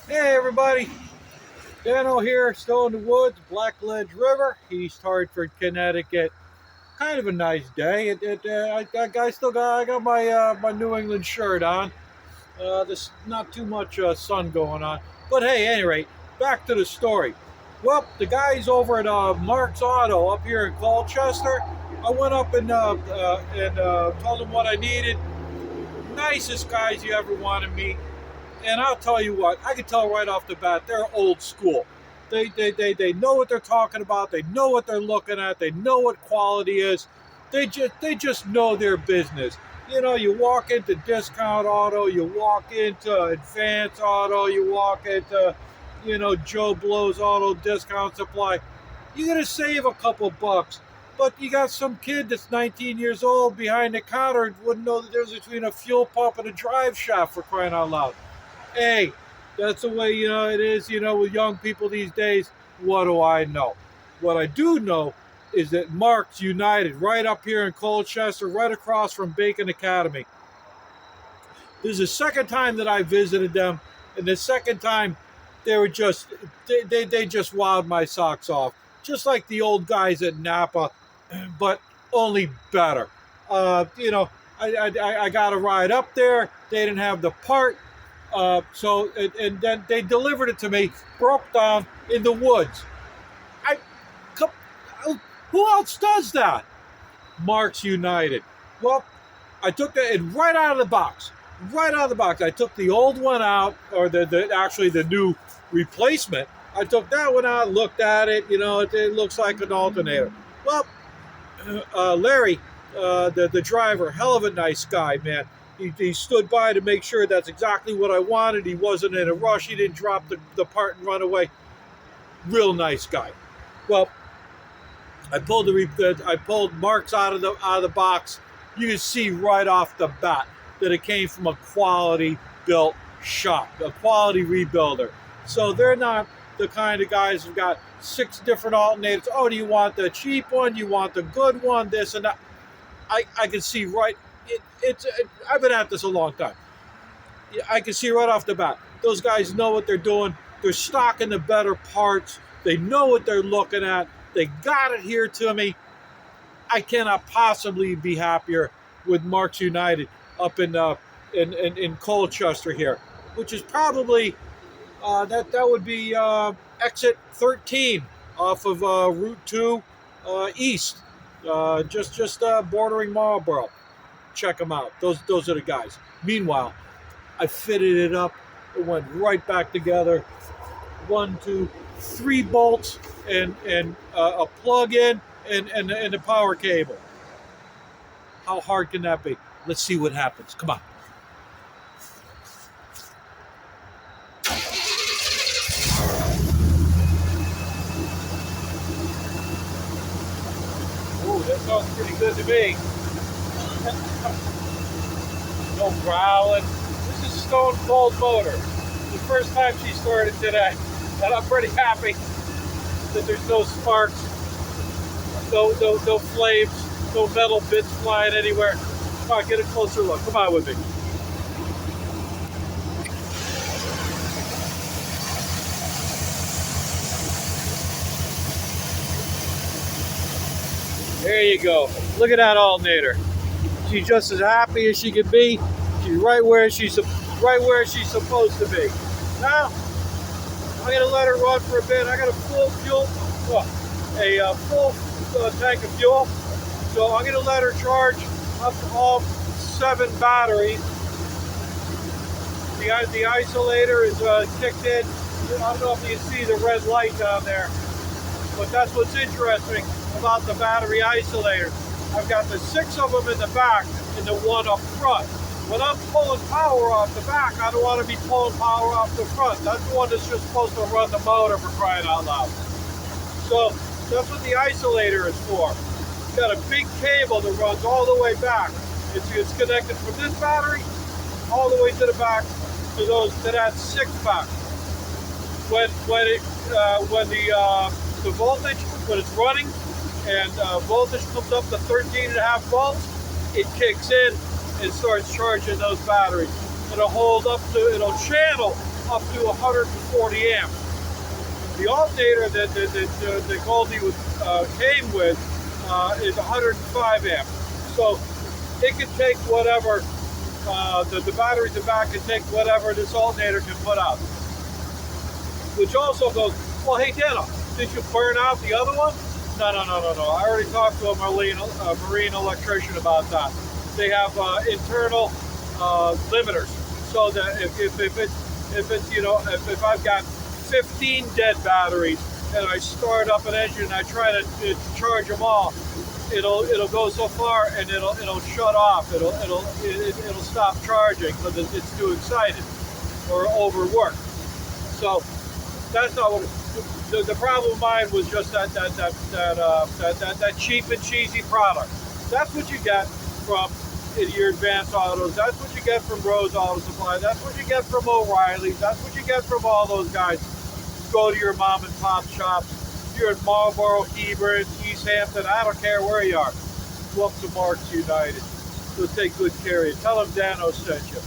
Hey everybody, Dano here, still in the woods, Blackledge River, East Hartford, Connecticut. Kind of a nice day. I still got my New England shirt on. There's not too much sun going on, but hey, at any rate, back to the story. Well, the guys over at Mark's Auto up here in Colchester, I went up and told them what I needed. Nicest guys you ever want to meet. And I'll tell you what, I can tell right off the bat, they're old school. They know what they're talking about. They know what they're looking at. They know what quality is. They just know their business. You know, you walk into Discount Auto, you walk into Advance Auto, you walk into, Joe Blow's Auto Discount Supply. You're gonna save a couple bucks, but you got some kid that's 19 years old behind the counter and wouldn't know the difference between a fuel pump and a drive shaft, for crying out loud. Hey, that's the way it is. With young people these days. What do I know? What I do know is that Mark's United, right up here in Colchester, right across from Bacon Academy. This is the second time that I visited them, and the second time they were just they just wowed my socks off, just like the old guys at Napa, but only better. I got a ride up there. They didn't have the part, and then they delivered it to me, broke down in the woods. I, who else does that? Marks United. Well, I took that and right out of the box. Right out of the box. I took the old one out, or actually the new replacement. I took that one out, looked at it. It looks like an alternator. Well, Larry, the driver, hell of a nice guy, man. He stood by to make sure that's exactly what I wanted. He wasn't in a rush. He didn't drop the part and run away. Real nice guy. Well, I pulled Marks out of the box. You can see right off the bat that it came from a quality built shop, a quality rebuilder. So they're not the kind of guys who've got six different alternators. Oh, do you want the cheap one? You want the good one? This and that. I can see right. I've been at this a long time. I can see right off the bat. Those guys know what they're doing. They're stocking the better parts. They know what they're looking at. They got it here to me. I cannot possibly be happier with Marks United up in Colchester here, which is probably that would be exit 13 off of Route 2 east, just bordering Marlboro. Check them out. Those are the guys. Meanwhile, I fitted it up. It went right back together. One, two, three bolts and a plug in and the power cable. How hard can that be? Let's see what happens. Come on. Ooh, that sounds pretty good to me. No growling. This is a stone cold motor. The first time she started today, and I'm pretty happy that there's no sparks, no flames, no metal bits flying anywhere. Come on, get a closer look. Come on with me. There you go. Look at that alternator. She's just as happy as she can be. She's right where she's supposed to be. Now I'm gonna let her run for a bit. I got a full fuel, full tank of fuel, so I'm gonna let her charge up to all 7 batteries. The isolator is kicked in. I don't know if you can see the red light down there, but that's what's interesting about the battery isolator. I've got the 6 of them in the back and the 1 up front. When I'm pulling power off the back, I don't want to be pulling power off the front. That's the one that's just supposed to run the motor, for crying out loud. So that's what the isolator is for. It's got a big cable that runs all the way back. It's connected from this battery all the way to the back to that 6 back. When the voltage, when it's running and voltage comes up to 13.5 volts, it kicks in and starts charging those batteries. It'll channel up to 140 amps. The alternator that Goldie came with is 105 amps. So it can take whatever, the batteries in the back can take whatever this alternator can put out. Which also goes, well, hey, Dana, did you burn out the other one? No. I already talked to a marine electrician about that. They have internal limiters, so that if I've got 15 dead batteries and I start up an engine and I try to charge them all, it'll go so far and it'll shut off. It'll stop charging because it's too excited or overworked. So that's not what. The problem of mine was just that cheap and cheesy product. That's what you get from your Advanced Autos. That's what you get from Rose Auto Supply. That's what you get from O'Reilly's. That's what you get from all those guys. Go to your mom and pop shops. You're in Marlboro, Hebron, East Hampton. I don't care where you are. Go up to Marks United. They'll take good care of you. Tell them Dano sent you.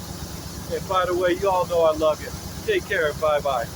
And by the way, you all know I love you. Take care. Bye-bye.